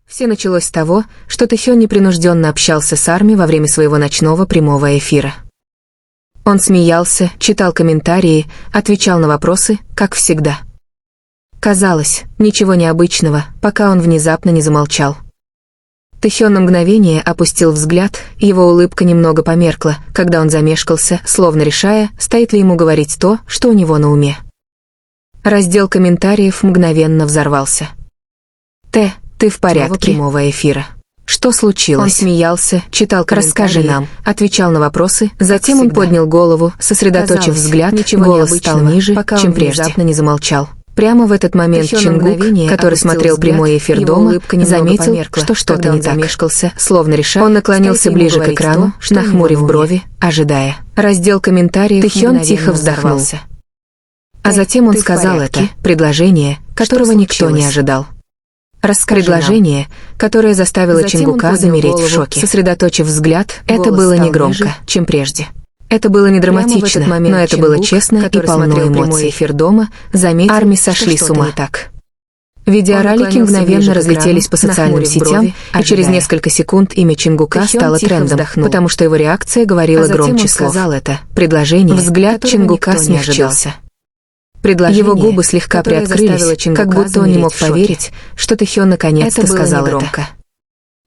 Все началось с того, что Тэхён непринужденно общался с Арми во время своего ночного прямого эфира. Он смеялся, читал комментарии, отвечал на вопросы, как всегда. Казалось, ничего необычного, пока он внезапно не замолчал. Тэхён на мгновение опустил взгляд, его улыбка немного померкла, когда он замешкался, словно решая, стоит ли ему говорить то, что у него на уме. Раздел комментариев мгновенно взорвался. Ты в порядке прямого эфира. Что случилось? Он смеялся, читал комментарии, расскажи нам, отвечал на вопросы, затем он поднял голову, сосредоточив взгляд, голос стал ниже, чем прежде. Внезапно не замолчал. Прямо в этот момент Чингук, который смотрел прямой эфир дома, заметил, что что-то не так. Замешкался, словно решая. Он наклонился ближе к экрану, нахмурив брови, ожидая. Раздел комментариев. Тэхён тихо вздохнул. А затем он сказал это предложение, которого никто не ожидал. Предложение, которое заставило Чингука замереть в шоке. Сосредоточив взгляд, это было не громко, чем прежде. Это было не драматично, но это было честно и полно эмоций. Эфир дома, заметил, Арми сошли с ума так. Видеоролики мгновенно разлетелись по социальным сетям, и через несколько секунд имя Чингука стало трендом, потому что его реакция говорила громче слов. Сказал это предложение. Взгляд Чингука смягчился. Его губы слегка приоткрылись, как будто он не мог поверить, что Тэхён наконец-то сказал это.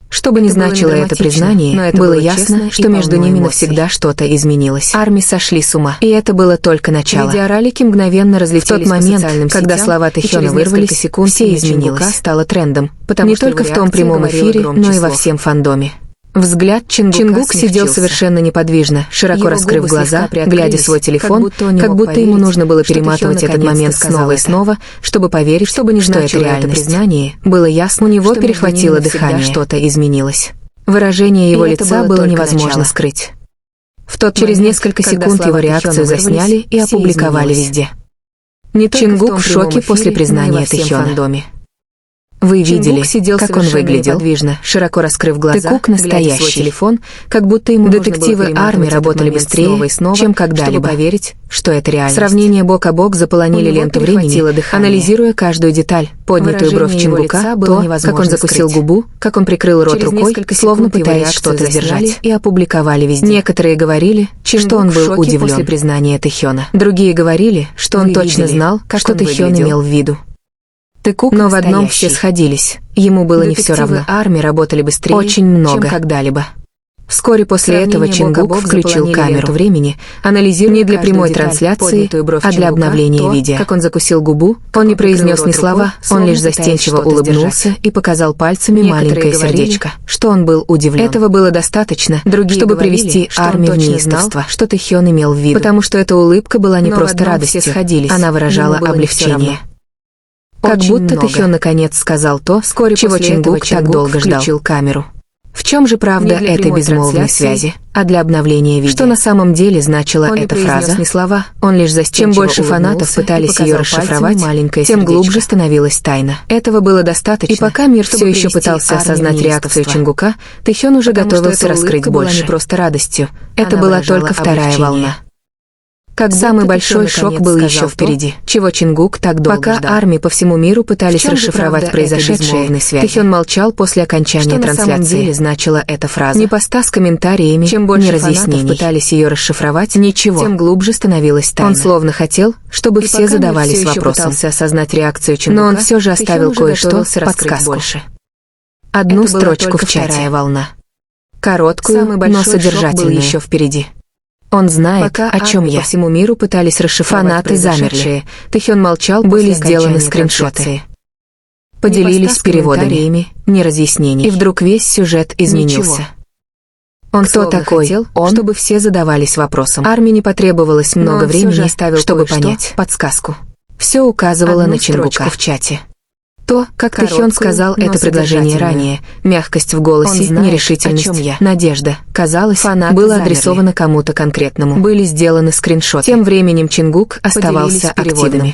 Что бы ни значило это признание, было ясно, что между ними навсегда что-то изменилось. Арми сошли с ума. И это было только начало. Видеоролики мгновенно разлетелись по социальным сетям, когда слова Тэхёна вырвались, все изменилось. Стало трендом, не только в том прямом эфире, но и во всем фандоме. Взгляд Чингук сидел совершенно неподвижно, широко раскрыв глаза, глядя в свой телефон, как будто ему нужно было перематывать этот момент снова и снова, чтобы поверить, что это реальность. Признание было ясно, у него перехватило дыхание, что-то изменилось. Выражение его лица было невозможно скрыть. Через несколько секунд его реакцию засняли и опубликовали везде. Чингук в шоке после признания Тэхёна. Вы видели, как он выглядел, подвижно, широко раскрыв глаза, Тэкук настоящий. Свой телефон, как будто ему детективы Арми работали быстрее, чем когда-либо, чтобы поверить, что это реальность. Сравнения бок о бок заполонили ленту времени, анализируя каждую деталь, поднятую бровь Чингука, то, как он закусил губу, как он прикрыл рот рукой, словно пытаясь что-то сдержать, и опубликовали везде. Некоторые говорили, что он был удивлен после признания Тэхёна. Другие говорили, что он точно знал, что Тэхён имел в виду. Но в одном все сходились. Ему было не все равно. Арми работали быстрее, очень много, чем когда-либо. Вскоре после этого Чингук включил камеру времени, анализируя не для прямой трансляции, а для обновления видео. Как он закусил губу, он не произнес ни слова, он лишь застенчиво улыбнулся и показал пальцами маленькое сердечко, что он был удивлен. Этого было достаточно, чтобы привести Арми в неистовство, что Тэхён имел в виду, потому что эта улыбка была не просто радостью, она выражала облегчение. Как будто Тэхён наконец сказал то, чего Чингук так долго ждал. Камеру. В чем же правда этой безмолвной связи? А для обновления видео? Что на самом деле значила эта фраза? Не слова, он лишь застенчиво. Чем больше фанатов пытались ее расшифровать, тем глубже становилась тайна. Этого было достаточно. И пока мир все еще пытался осознать реакцию Чингука, Тэхён уже готовился раскрыть больше. Не просто радостью. Это была только вторая волна. Самый большой шок был еще впереди, чего Чингук так долго ждал. Пока Арми по всему миру пытались расшифровать произошедшее, Тэхён молчал после окончания трансляции. На самом деле значила эта фраза. Ни поста с комментариями, чем больше разъяснений пытались ее расшифровать, ничего, тем глубже становилась тайна. Он словно хотел, чтобы все задавались вопросом. Пытался осознать реакцию Чингука, но он все же оставил кое-что, подсказку. Одну строчку в чате. Вторая волна. Короткую, но содержательную. Еще впереди. Он знает, о чем я. По всему миру пытались расшифровать. Фанаты замерли. Тэхён молчал, были сделаны скриншоты. Поделились переводами, не разъяснений. И вдруг весь сюжет изменился. Он кто такой? Он, чтобы все задавались вопросом. Арми не потребовалось много времени, чтобы понять подсказку. Все указывало на Чингука в чате. То, как Тэхён сказал это предложение ранее, мягкость в голосе, нерешительность, надежда, казалось, было адресовано кому-то конкретному. Были сделаны скриншоты. Тем временем Чингук оставался активным.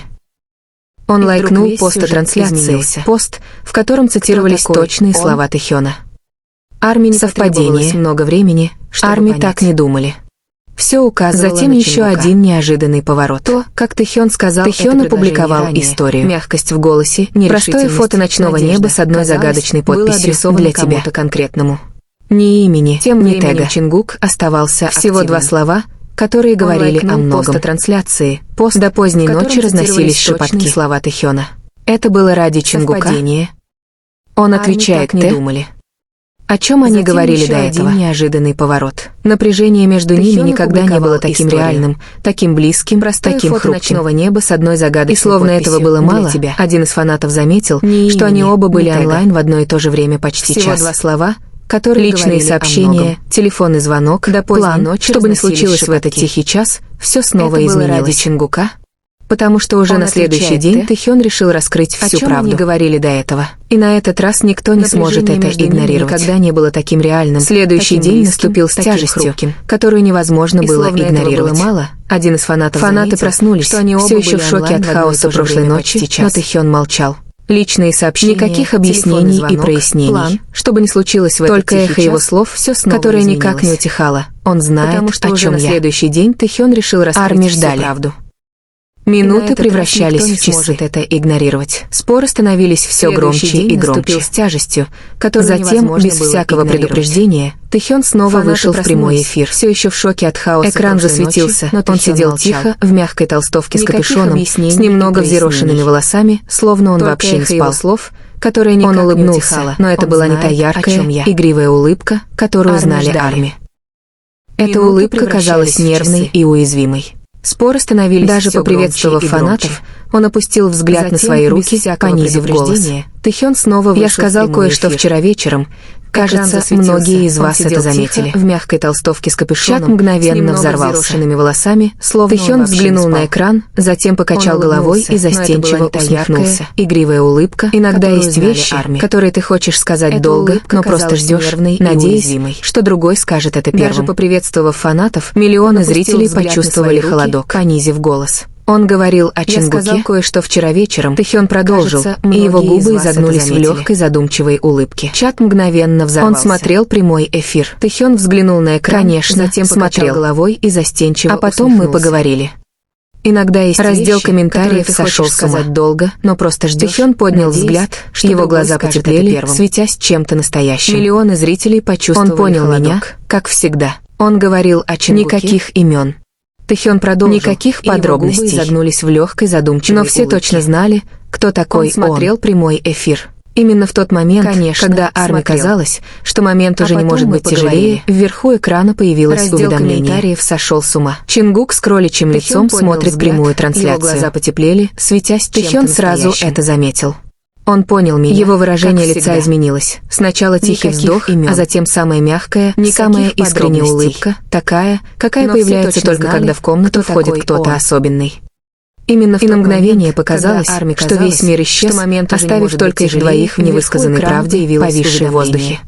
Он лайкнул пост о трансляции, пост, в котором цитировались точные слова Тэхёна. Арми не совпадение, много времени, Арми так не думали. Все указывало Затем на еще Чингука. один неожиданный поворот. То, как Тэхён сказал, Тэхён это опубликовал предложение историю. ранее. Мягкость в голосе, простое фото ночного неба с одной загадочной подписью «Для тебя» кому-то конкретному. Ни имени, Тем ни временем тега. Чингук оставался всего активным. 2 слова, которые говорили о многом. Трансляции. До поздней ночи разносились шепотки слова Тэхёна. Это было ради Чингука. Совпадение. Он Арми отвечает, так не думали. О чем они Затем говорили еще до один этого? Неожиданный поворот. Напряжение между Тэхён ними никогда не было опубликовал таким историю. реальным, таким близким, таким фото хрупким. ночного Неба с одной загадочной и словно подписью этого было «Для мало, тебя». один из фанатов заметил, Ни что они имени, оба были ни тега. онлайн в одно и то же время почти Всего час. 2 слова, которые личные говорили о сообщения, многом. телефонный звонок, До поздней план, ночи чтобы не разносились случилось в этот шепотки. тихий час, все снова Это было изменилось. ради Чингука? Потому что уже Он на следующий отвечает, день «Ты?» Тэхён решил раскрыть О всю чем правду. они Говорили до этого. И на этот раз никто не сможет Напряжение это между ними игнорировать. никогда не было таким реальным. Следующий таким день близким, наступил с таким тяжестью, хрупким. которую невозможно И было словно этого игнорировать. было Мало. Один из фанаты заметил, проснулись, что они оба все еще были в шоке онлайн от в одно и хаоса то же прошлой время ночи, почти но час. Тэхён молчал. Личные сообщения, никаких телефонный объяснений и звонок, прояснений. план, чтобы не случилось в этот только тихий эхо его час, слов, всё снова которое никак не изменилось. утихало. Он знает, Потому что о уже чем на я. следующий день Тэхён решил раскрыть Арми всю ждали. правду. И на Минуты этот раз превращались никто не в часы. сможет это игнорировать. Споры становились все Следующий громче день и наступил громче. с тяжестью, которую Затем, невозможно без было всякого игнорировать. предупреждения, Тэхён снова фанаты вышел в прямой проснулись. эфир. Все еще в шоке от хаоса. Экран прошлой засветился, ночи, но он Тэхён сидел молчал. тихо, в мягкой толстовке с Никаких капюшоном, объяснений с немного и прояснений. взъерошенными волосами, словно он Только вообще не эхо его спал. слов, которые никак он не улыбнулся, утихало. но это Он была не та знает, о яркая, чем я. игривая улыбка, которую Арми знали ждали. Арми. Эта Минуты улыбка превращались казалась в нервной часы. и уязвимой. Споры становились даже всё поприветствовав громче и громче. фанатов, он опустил взгляд на Затем, свои без руки, всякого понизив голос. предупреждения, Тэхён снова вышел. Я сказал в прямой кое-что эфир. вчера вечером. Кажется, засветился. многие из Он вас сидел это тихо, заметили. В мягкой толстовке с капюшоном, Чат мгновенно немного взорвался. взъерошенными волосами, словно он Тэхён вообще не взглянул спал. на экран, затем покачал Он головой улыбнулся, и но это была застенчиво не та усмехнулся. яркая, Игривая улыбка. Иногда которую есть знали вещи, Арми. которые ты хочешь сказать Эта долго, улыбка но просто казалась ждешь, нервной и надеясь, уязвимой. что другой скажет это первым. Даже поприветствовав фанатов, миллионы опустил зрителей взгляд на почувствовали свои руки, холодок, понизив голос. Он говорил о Чингуке. сказал кое-что вчера вечером. Тэхён продолжил, Кажется, и его многие из губы вас это изогнулись в заметили. легкой задумчивой улыбке. Чат мгновенно взорвался. Он смотрел прямой эфир. Тэхён взглянул на экран, Конечно, затем смотрел покачал головой и застенчиво а потом мы усмехнулся. поговорили. Иногда есть раздел вещи, комментариев которые ты сошел хочешь с ума сказать долго, но просто ждешь. Тэхён поднял надеясь, взгляд, что его другой глаза скажет это потеплели, первым. светясь чем-то настоящим. Миллионы зрителей почувствовали Он понял холодок. меня, как всегда. Он говорил о Чингуке. Никаких имен. Тэхён продолжил. Никаких и его подробностей. губы Загнулись в легкой задумчивой Но все улыбке. точно знали, кто такой Он смотрел прямой эфир. Именно в тот момент, Конечно, когда Арми смотрел. казалось, что момент А уже не потом может мы быть тяжелее, поговорили. вверху экрана появилось Раздел уведомление. комментариев Сошел с ума. Чингук с кроличьим Тэхён лицом поднял смотрит взгляд, прямую его трансляцию. глаза потеплели, светясь чем-то Тэхён сразу настоящим. это заметил. Он понял меня. Его выражение как лица всегда. изменилось. Сначала тихий Никаких вздох, имен. а затем самая мягкая, Никаких самая искренняя подробностей. улыбка, такая, какая Но все появляется точно только знали, когда в комнату кто входит такой кто-то он. особенный. Именно в И то на мгновение мгновение показалось, когда Арми что весь казалось, мир исчез, что момент уже не оставив может только быть их двоих в тяжелее, невысказанной вверху экрана правде, появилось повисшей в воздухе. уведомление.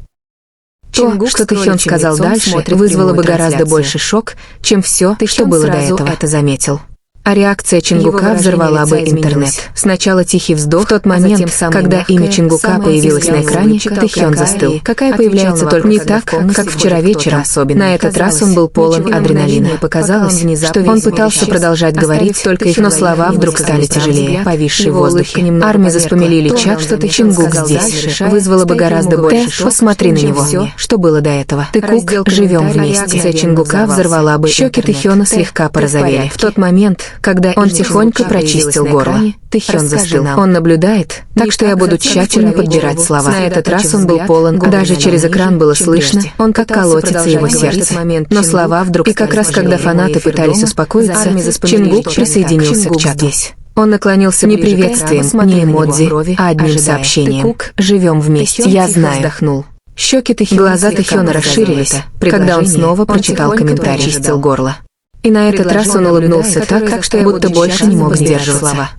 То, Чингук что с Тэхён кроличьим сказал лицом дальше, смотрит вызвало бы прямую гораздо трансляцию. больше шок, чем все, что Тэхён было до сразу этого. это заметил. А реакция Чингука выражение взорвала бы лица интернет. изменилось. Сначала тихий вздох, в тот а затем момент, самая когда мягкая, имя Чингука самая появилось на искренняя экране, улыбка, Тэхён такая, застыл. Какая отвечал появляется на только вопрос, не когда так, в комнате как входит вчера кто-то вечером. особенный. На этот раз он Казалось, был полон ничего адреналина. мгновения, Показалось, пока он внезапно что он изменился. пытался продолжать Оставив говорить, только но их слова двоих вдруг стали невысказанный тяжелее, взгляд, повисшие в его улыбка воздухе. немного Арми померкла. заспомелили То чат, он что заметил, Чингук сказал здесь. дальше, Вызвало бы стоит гораздо ему больше говорить, шок. Посмотри на чем него. всё, Что было до этого? Ты Раздел Кук, живем комментариев вместе. мгновенно Чингука взорвался. взорвала бы щеки Интернет. Тэхёна Ты слегка в порозовели. порядке. В тот момент, когда он Имя тихонько Чингука прочистил появилось на горло, экране, Тэхён расскажи застыл. нам. Он наблюдает, так что я буду тщательно подбирать слова. На этот раз он был полон, даже через экран было слышно, он как колотится его сердце. Но слова вдруг и как раз когда фанаты пытались успокоиться, Чингук присоединился к чату. Он наклонился не приветствием, не эмодзи, а одним сообщением. «Живем вместе». Я знаю. Вздохнул. Щеки Тэхёна, глаза Тэхёна расширились, когда он снова прочитал комментарий, чистил горло. И на этот раз он улыбнулся так, что будто больше не мог сдерживать слова.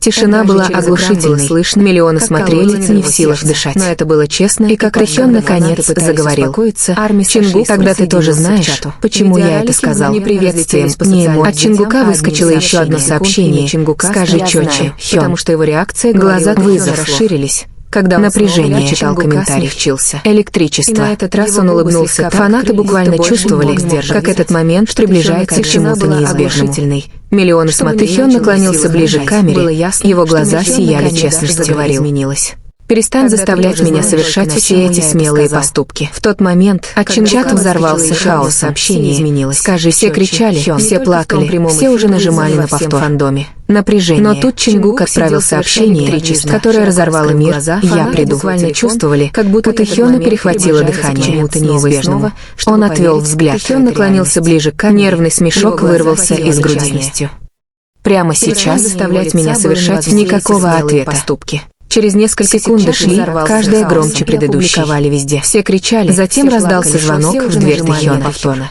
Тишина была оглушительной, слышно, миллионы смотрели, не в силах дышать. Но это было честно, и как Тэхён наконец заговорил. Чингук, тогда ты тоже знаешь, почему я это сказал. Не приветствием, не эмодзи. От Чингука выскочило еще одно сообщение. Скажи четче, потому что его реакция, глаза Тэхёна расширились, когда он напряжение читал комментарий. Электричество. И на этот раз он улыбнулся. Фанаты буквально чувствовали, как этот момент приближается к чему-то неизбежному. Миллионы смотрящих. Он наклонился ближе к камере, его глаза сияли честностью. Изменилось. Перестань заставлять меня совершать все эти смелые поступки. В тот момент чат взорвался хаос сообщений. Изменилось. Скажи, все кричали, все плакали, все уже нажимали на повтор. Фандоме. Напряжение. Но тут Чингук отправил сообщение, которое разорвало мир. Я приду. Буквально чувствовали, как будто Тэхёна перехватило дыхание. Чему-то неизбежному. Он отвел взгляд. Тэхён наклонился ближе к камере. Нервный смешок вырвался из груди. Прямо сейчас заставлять меня совершать никакого ответа. Через несколько секунд шли, каждая громче предыдущей. Везде. Все кричали. Затем раздался звонок в дверь Тэхёна.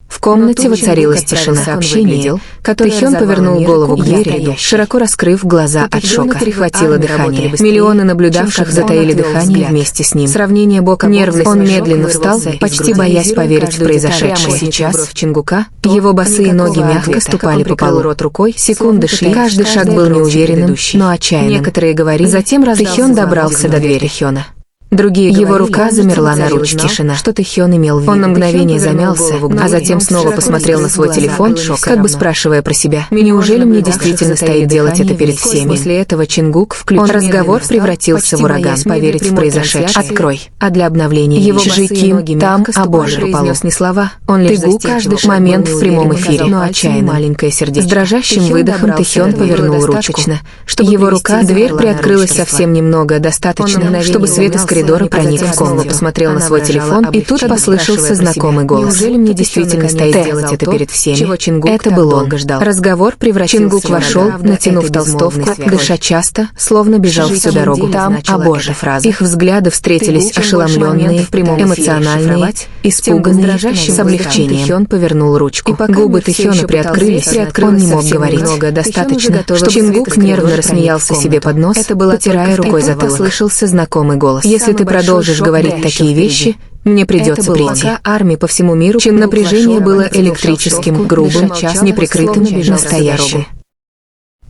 В комнате воцарилась тишина. Сообщение, Тэхён повернул голову к двери, широко раскрыв глаза от шока. Перехватило дыхание. Миллионы наблюдавших затаили дыхание вместе с ним. Сравнение боком нервный. Он медленно встал, почти боясь поверить в произошедшее. Сейчас в Чингука его босые ноги мягко ступали по полу. Рот рукой. Секунды шли. Каждый шаг был неуверенным, но отчаянным. Некоторые говорили. Затем Тэхён добрался до двери Тэхёна. Другие его рука замерла на ручке. Тишина. Что Тэхён имел в виду? Он на мгновение замялся, а затем снова посмотрел на свой телефон, как бы спрашивая про себя. Неужели мне действительно стоит делать это перед всеми? После этого Чингук включил. Разговор превратился в ураган. Поверить в произошедшее. Открой. А для обновления его Жиким там, о боже, произнес не слова. Он лишь каждый момент в прямом эфире. Но отчаянно. Маленькое сердечко. С дрожащим выдохом Тэхён повернул ручку. Чтобы его рука, дверь приоткрылась совсем немного, достаточно, чтобы свет из коридора проник в комнату, посмотрел на свой телефон, и тут послышался знакомый голос. Неужели мне действительно стоит делать это перед всеми? Это был он. Разговор превратился. Чингук вошел, натянув толстовку, дыша часто, словно бежал всю дорогу. Там, о боже, их взгляды встретились ошеломленные, эмоциональные, испуганные, с облегчением. Тэхён повернул ручку. Губы Тэхёна приоткрылись, он не мог говорить. Достаточно, что Чингук нервно рассмеялся себе под нос, потирая рукой затылок. Послышался знакомый голос. Если ты продолжишь говорить такие вещи, мне придется прийти. Армии по всему миру, напряжение было электрическим, грубым, неприкрытым, настоящим.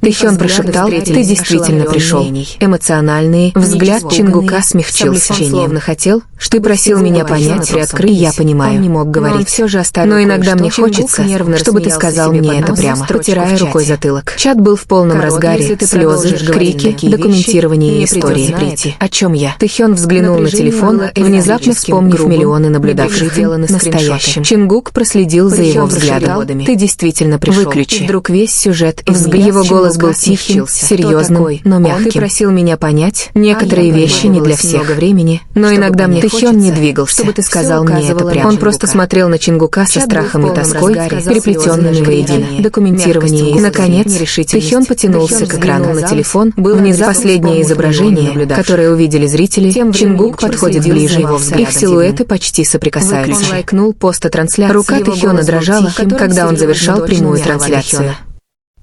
Тэхён прошептал, ты действительно пришел. Эмоциональный взгляд Чингука смягчился. Словно хотел, ты просил меня понять, приоткрыть, я понимаю. Он не мог говорить. Но иногда мне хочется, чтобы ты сказал мне это прямо, потирая рукой затылок. Чат был в полном разгаре, слезы, крики, документирование истории. О чем я? Тэхён взглянул на телефон, внезапно вспомнив миллионы наблюдавших настоящим. Чингук проследил за его взглядом. Ты действительно пришел. Выключи. Вдруг весь сюжет изменился. Его голос был тихим, серьезным, но мягким. Ты просил меня понять, некоторые вещи не для всех. Времени, но иногда мне Тэхён не двигался, чтобы ты сказал мне это прямо. Он просто смотрел на Чингука со страхом и тоской, переплетенными воедино. Документирование. Наконец, Тэхён потянулся к экрану на телефон. Было последнее изображение, которое увидели зрители. Чингук подходит ближе, их силуэты почти соприкасаются. Лайкнул пост-трансляцию. Рука Тэхёна дрожала, когда он завершал прямую трансляцию.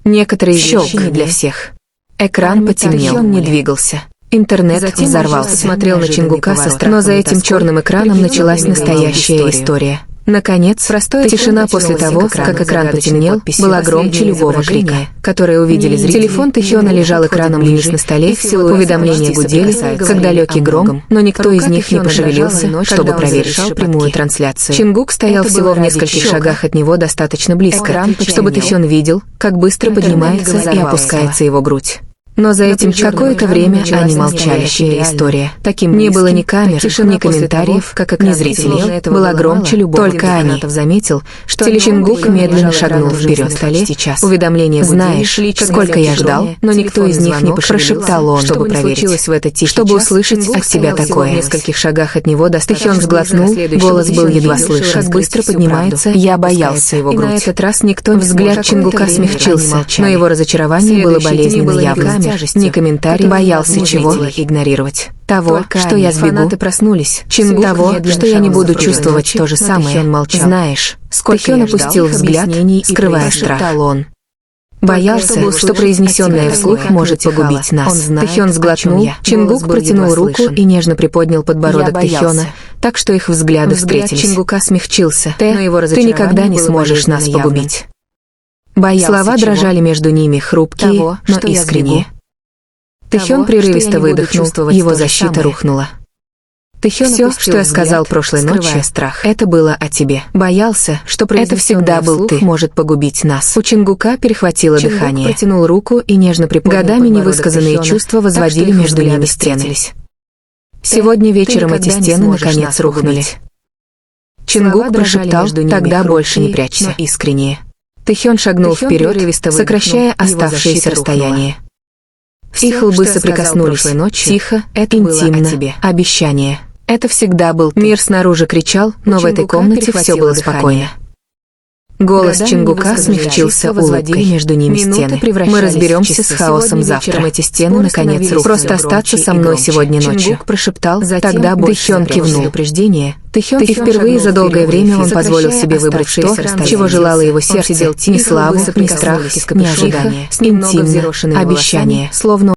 Некоторые щелк для всех. Экран потемнел, не двигался. Интернет взорвался. Смотрел на Чингука со страхом, но за этим черным экраном началась настоящая история. Наконец, тишина после того, как экран потемнел, была громче любого крика, который увидели зрители. Телефон Тэхёна лежал экраном вниз на столе, уведомления гудели, как далекий гром, но никто из них не пошевелился, чтобы проверить прямую трансляцию. Чингук стоял всего в нескольких шагах от него достаточно близко, чтобы Тэхён видел, как быстро поднимается и опускается его грудь. Но за этим какое-то время они молчали. История. Таким не было ни камер, ни комментариев, ни зрителей. Была громче любого. Только они. Заметил, что Чингук медленно шагнул вперед. Сейчас. Уведомление. Знаешь, сколько я ждал, но никто из них не прошептал он, чтобы проверить. Чтобы услышать от тебя такое. В нескольких шагах от него Тэхён сглотнул, голос был едва слышен. Быстро поднимается, я боялся его грудь. На этот раз никто. Взгляд Чингука смягчился, но его разочарование было болезненно явно. Ни комментарий, боялся чего игнорировать. Того, что я сбегу, проснулись. Чингук, того, что я не буду чувствовать то же самое. Он молчал. Знаешь, сколько он опустил взгляд, скрывая страх. Он боялся, что произнесенное вслух может погубить нас. Тэхён сглотнул, Чингук протянул руку и нежно приподнял подбородок Тэхёна, так что их взгляды встретились. Чингука смягчился, ты никогда не сможешь нас погубить. Слова дрожали между ними, хрупкие, но искренние. Тэхён прерывисто выдохнул, его защита рухнула. Все, что я сказал прошлой ночью, страх. это было о тебе. Боялся, что это всегда был ты, может погубить нас. У Чингука перехватило дыхание. Протянул руку и нежно приподнял. Годами невысказанные чувства возводили между ними стены. Сегодня вечером эти стены наконец рухнули. Чингук прошептал: «Тогда больше не прячься». Искреннее. Тэхён шагнул вперед, сокращая оставшееся расстояние. Их лбы соприкоснулись. Тихо, интимно, обещание. Это всегда был ты. Мир снаружи кричал, но в этой комнате все было спокойно. Голос Чингука смягчился улыбкой. Между ними стены. Мы разберемся с хаосом завтра. Эти стены наконец рухнули. Просто остаться со мной сегодня ночью. Чингук прошептал, тогда Тэхён кивнул. И впервые за долгое время он позволил себе выбрать то, чего желало его сердце. Ни славу, ни страх, ни ожидание. Интимно, обещание. Словно